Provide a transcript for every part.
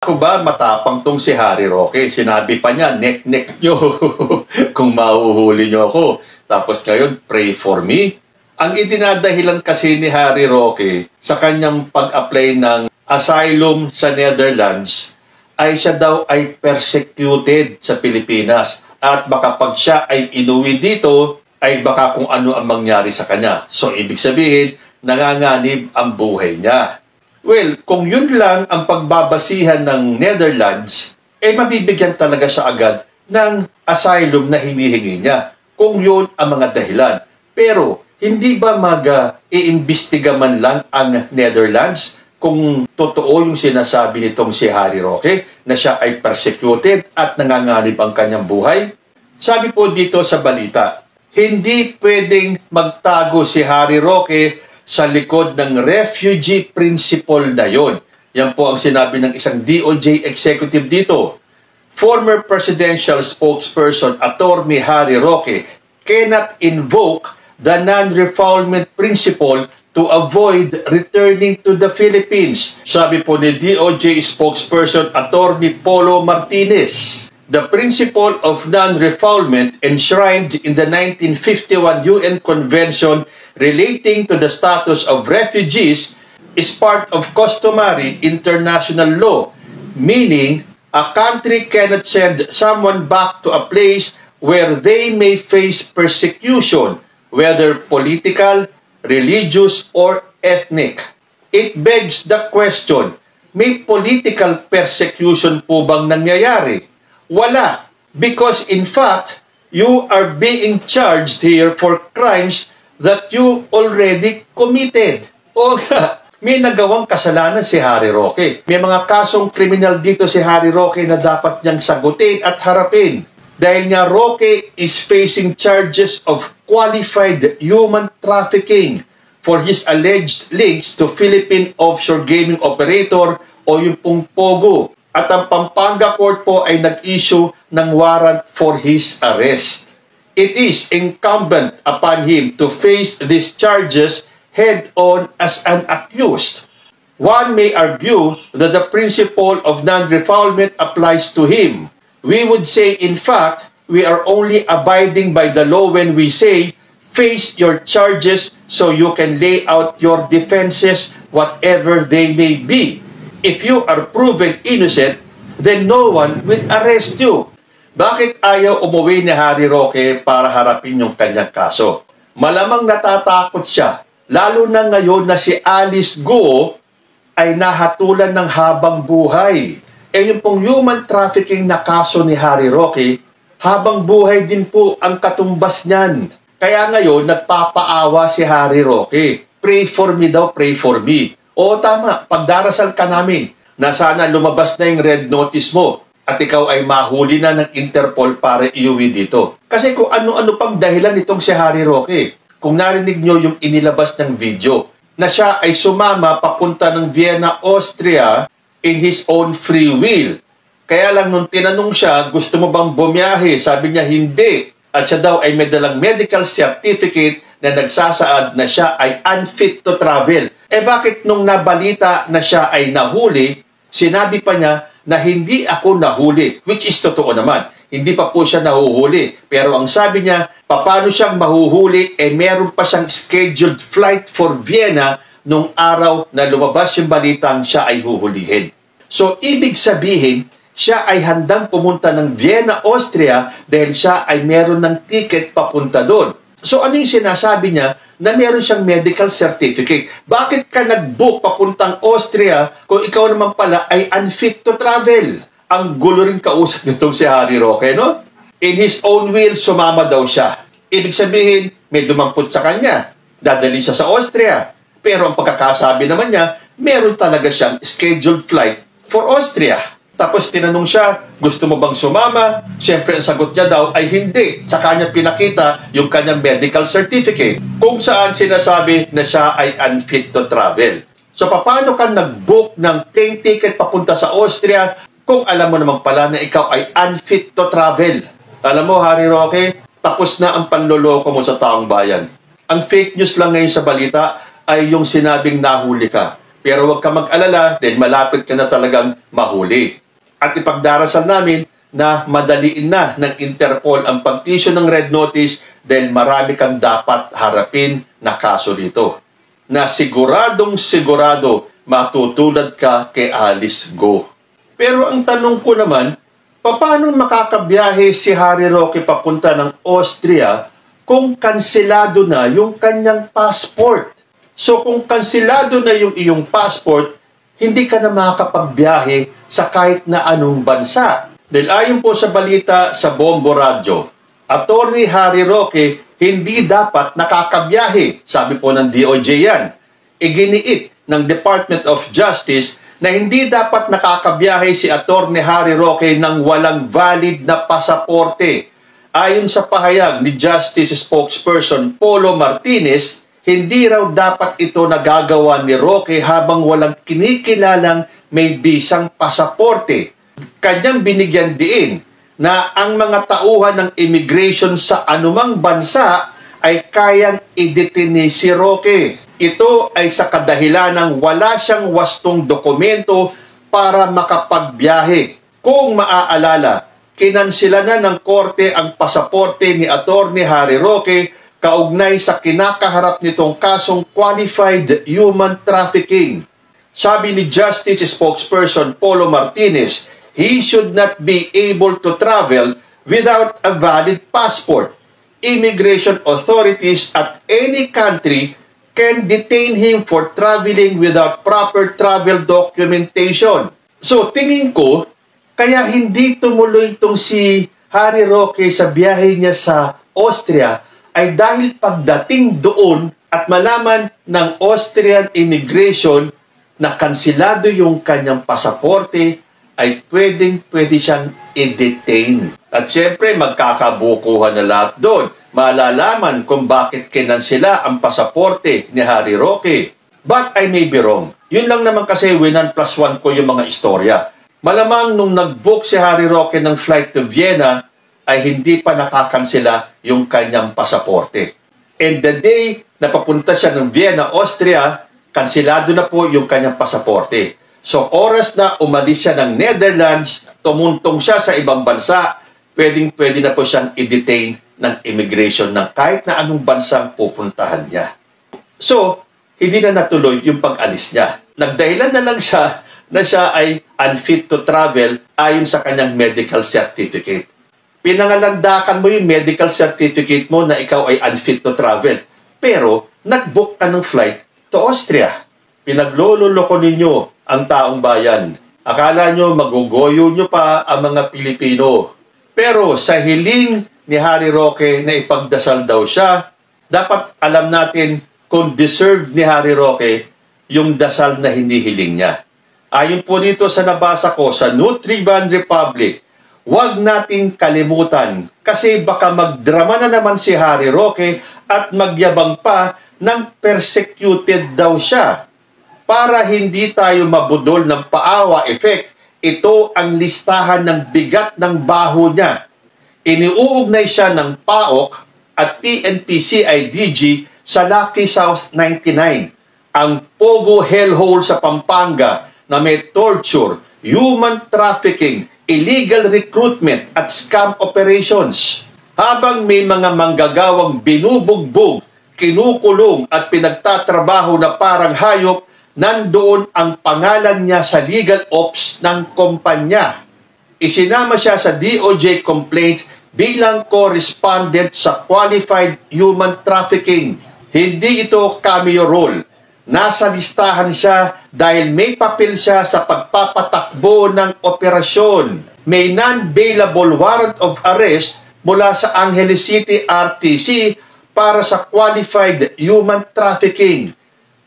Ako ba matapang tong si Harry Roque? Sinabi pa niya, nek-nek nyo kung mahuhuli nyo ako. Tapos ngayon, pray for me. Ang idinadahilan kasi ni Harry Roque sa kanyang pag-apply ng asylum sa Netherlands ay siya daw ay persecuted sa Pilipinas. At baka pag siya ay inuwi dito, ay baka kung ano ang mangyari sa kanya. So, ibig sabihin, nanganganib ang buhay niya. Well, kung yun lang ang pagbabasihan ng Netherlands, mabibigyan talaga siya agad ng asylum na hinihingi niya. Kung yun ang mga dahilan. Pero, hindi ba mag-iimbestiga man lang ang Netherlands kung totoo yung sinasabi nitong si Harry Roque na siya ay persecuted at nanganganib ang kanyang buhay? Sabi po dito sa balita, hindi pwedeng magtago si Harry Roque sa likod ng refugee principle na yon. Yan po ang sinabi ng isang DOJ executive dito. Former presidential spokesperson Attorney Harry Roque cannot invoke the non-refoulement principle to avoid returning to the Philippines. Sabi po ni DOJ spokesperson Attorney Polo Martinez. The principle of non-refoulement enshrined in the 1951 UN Convention relating to the status of refugees is part of customary international law, meaning a country cannot send someone back to a place where they may face persecution, whether political, religious, or ethnic. It begs the question, may political persecution po bang nangyayari? Wala, because in fact, you are being charged here for crimes that you already committed. O may nagawang kasalanan si Harry Roque. May mga kasong kriminal dito si Harry Roque na dapat niyang sagutin at harapin. Dahil nga Roque is facing charges of qualified human trafficking for his alleged links to Philippine offshore gaming operator o yung pong Pogo. At ang Pampanga Court po ay nag-issue ng warrant for his arrest. It is incumbent upon him to face these charges head-on as an accused. One may argue that the principle of non-refoulement applies to him. We would say, in fact, we are only abiding by the law when we say, face your charges so you can lay out your defenses, whatever they may be. If you are proven innocent, then no one will arrest you. Bakit ayaw umuwi ni Harry Roque para harapin yung kanyang kaso? Malamang natatakot siya, lalo na ngayon na si Alice Guo ay nahatulan ng habang buhay. Yung pong human trafficking na kaso ni Harry Roque, habang buhay din po ang katumbas niyan. Kaya ngayon, nagpapaawa si Harry Roque. Pray for me daw, pray for me. O tama, pagdarasal ka namin na sana lumabas na yung red notice mo at ikaw ay mahuli na ng Interpol para iuwi dito. Kasi kung ano-ano pang dahilan nitong si Harry Roque. Kung narinig nyo yung inilabas ng video na siya ay sumama papunta ng Vienna, Austria in his own free will. Kaya lang nung tinanong siya, gusto mo bang bumiyahe? Sabi niya, hindi. At siya daw ay may dalang medical certificate na nagsasaad na siya ay unfit to travel. Bakit nung nabalita na siya ay nahuli, sinabi pa niya na hindi ako nahuli, which is totoo naman. Hindi pa po siya nahuhuli. Pero ang sabi niya, paano siyang mahuhuli? Meron pa siyang scheduled flight for Vienna nung araw na lumabas yung balitang siya ay huhulihin. So, ibig sabihin, siya ay handang pumunta ng Vienna, Austria dahil siya ay meron ng ticket papunta doon. So, ano yung sinasabi niya na meron siyang medical certificate? Bakit ka nag-book papuntang Austria kung ikaw naman pala ay unfit to travel? Ang gulo rin kausap nitong si Harry Roque, no? In his own will, sumama daw siya. Ibig sabihin, may dumampot sa kanya. Dadali siya sa Austria. Pero ang pagkakasabi naman niya, meron talaga siyang scheduled flight for Austria. Tapos tinanong siya, gusto mo bang sumama? Siyempre, ang sagot niya daw ay hindi. Sa kanya pinakita yung kanyang medical certificate kung saan sinasabi na siya ay unfit to travel. So, paano ka nag-book ng plane ticket papunta sa Austria kung alam mo naman pala na ikaw ay unfit to travel? Alam mo, Harry Roque, tapos na ang panloloko mo sa taong bayan. Ang fake news lang ngayon sa balita ay yung sinabing nahuli ka. Pero huwag ka mag-alala, dahil malapit ka na talagang mahuli. At ipagdarasal namin na madaliin na ng Interpol ang pag-issue ng red notice dahil marami kang dapat harapin na kaso dito. Na siguradong sigurado matutulad ka kay Alice Go. Pero ang tanong ko naman, paano makakabiyahe si Harry Roque papunta ng Austria kung kanselado na yung kanyang passport? So kung kanselado na yung iyong passport, hindi ka na makakapagbiyahe sa kahit na anong bansa. Dahil ayon po sa balita sa Bombo Radio, Attorney Harry Roque hindi dapat nakakabiyahe. Sabi po ng DOJ yan. Iginiit ng Department of Justice na hindi dapat nakakabiyahe si Attorney Harry Roque ng walang valid na pasaporte. Ayon sa pahayag ni Justice Spokesperson Polo Martinez, hindi raw dapat ito nagagawa ni Roque habang walang kinikilalang may bisang pasaporte. Kanyang binigyan diin na ang mga tauhan ng immigration sa anumang bansa ay kayang i-detaine si Roque. Ito ay sa kadahilanang wala siyang wastong dokumento para makapagbiyahe. Kung maaalala, kinansila na ng korte ang pasaporte ni Attorney Harry Roque kaugnay sa kinakaharap nitong kasong qualified human trafficking. Sabi ni Justice Spokesperson Polo Martinez, he should not be able to travel without a valid passport. Immigration authorities at any country can detain him for traveling without proper travel documentation. So tingin ko, kaya hindi tumuloy itong si Harry Roque sa biyahe niya sa Austria ay dahil pagdating doon at malaman ng Austrian immigration na kansilado yung kanyang pasaporte, ay pwede siyang i-detain. At siyempre, magkakabukuhan na lahat doon. Malalaman kung bakit kinansila ang pasaporte ni Harry Roque. But I may be wrong. Yun lang naman kasi 1+1 ko yung mga istorya. Malamang nung nag-book si Harry Roque ng flight to Vienna, ay hindi pa nakakansela yung kanyang pasaporte. And the day na papunta siya ng Vienna, Austria, kansilado na po yung kanyang pasaporte. So oras na umalis siya ng Netherlands, tumuntong siya sa ibang bansa, pwede na po siyang i-detain ng immigration ng kahit na anong bansang pupuntahan niya. So, hindi na natuloy yung pag-alis niya. Nagdahilan na lang siya na siya ay unfit to travel ayon sa kanyang medical certificate. Pinangalandakan mo yung medical certificate mo na ikaw ay unfit to travel. Pero, nag-book ka ng flight to Austria. Pinaglololoko ninyo ang taong bayan. Akala nyo magugoyo nyo pa ang mga Pilipino. Pero sa hiling ni Harry Roque na ipagdasal daw siya, dapat alam natin kung deserve ni Harry Roque yung dasal na hinihiling niya. Ayon po dito sa nabasa ko sa Nutriban Republic, huwag nating kalimutan kasi baka magdrama na naman si Harry Roque at magyabang pa ng persecuted daw siya. Para hindi tayo mabudol ng paawa effect, ito ang listahan ng bigat ng baho niya. Iniuugnay siya ng PAOK at PNP-CIDG sa Lucky South 99, ang Pogo Hellhole sa Pampanga na may torture, human trafficking, illegal recruitment at scam operations. Habang may mga manggagawang binubugbog, kinukulong at pinagtatrabaho na parang hayop, nandoon ang pangalan niya sa legal ops ng kumpanya. Isinama siya sa DOJ complaint bilang correspondent sa qualified human trafficking. Hindi ito cameo role. Nasa listahan siya dahil may papel siya sa pagpapatakbo ng operasyon. May non-bailable warrant of arrest mula sa Angeles City RTC para sa qualified human trafficking.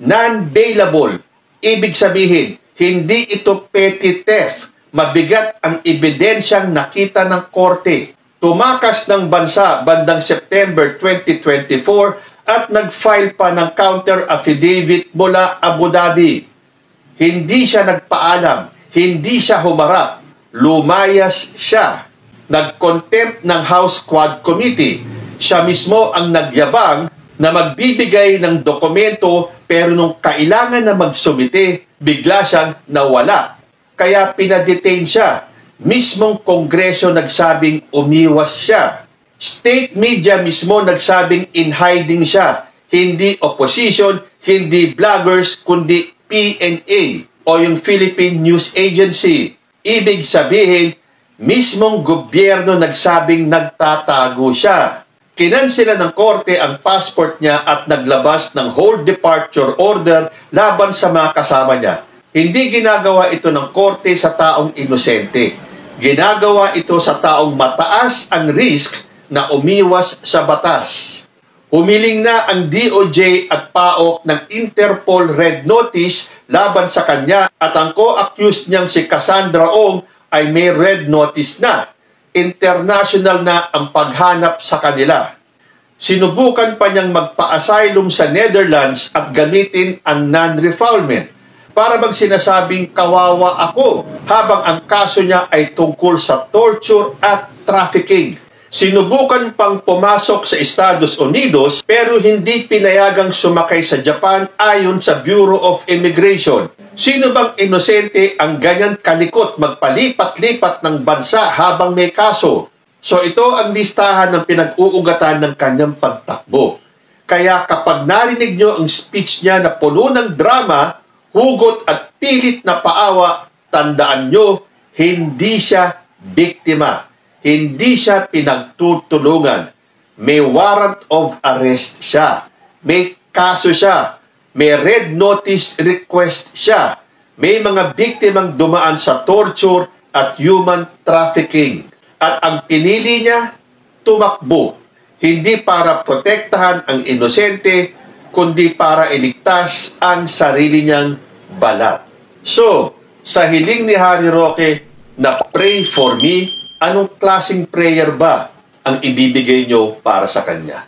Non-bailable. Ibig sabihin, hindi ito petty theft. Mabigat ang ebidensyang nakita ng korte. Tumakas ng bansa bandang September 2024 at nag-file pa ng counter affidavit mula Abu Dhabi. Hindi siya nagpaalam, hindi siya humarap, lumayas siya. Nag-contempt ng House Quad Committee. Siya mismo ang nagyabang na magbibigay ng dokumento pero nung kailangan na magsumite, bigla siyang nawala. Kaya pinadetain siya. Mismong Kongreso nagsabing umiwas siya. State media mismo nagsabing in hiding siya. Hindi opposition, hindi vloggers, kundi PNA o yung Philippine News Agency. Ibig sabihin, mismong gobyerno nagsabing nagtatago siya. Kinansela ng korte ang passport niya at naglabas ng hold departure order laban sa mga kasama niya. Hindi ginagawa ito ng korte sa taong inosente. Ginagawa ito sa taong mataas ang risk na umiwas sa batas. Humiling na ang DOJ at PAOK ng Interpol Red Notice laban sa kanya at ang co-accused niyang si Cassandra Ong ay may Red Notice na. International na ang paghanap sa kanila. Sinubukan pa niyang magpa-asylum sa Netherlands at gamitin ang non-refoulement para magsinasabing kawawa ako habang ang kaso niya ay tungkol sa torture at trafficking. Sinubukan pang pumasok sa Estados Unidos pero hindi pinayagang sumakay sa Japan ayon sa Bureau of Immigration. Sino bang inosente ang ganyan kalikot magpalipat-lipat ng bansa habang may kaso? So ito ang listahan ng pinag-uugatan ng kanyang pagtakbo. Kaya kapag narinig nyo ang speech niya na puno ng drama, hugot at pilit na paawa, tandaan nyo, hindi siya biktima. Hindi siya pinagtutulungan. May warrant of arrest siya. May kaso siya. May red notice request siya. May mga biktimang dumaan sa torture at human trafficking. At ang pinili niya, tumakbo. Hindi para protektahan ang inosente, kundi para iligtas ang sarili niyang balat. So, sa hiling ni Harry Roque na pray for me, anong klaseng prayer ba ang ibibigay nyo para sa kanya?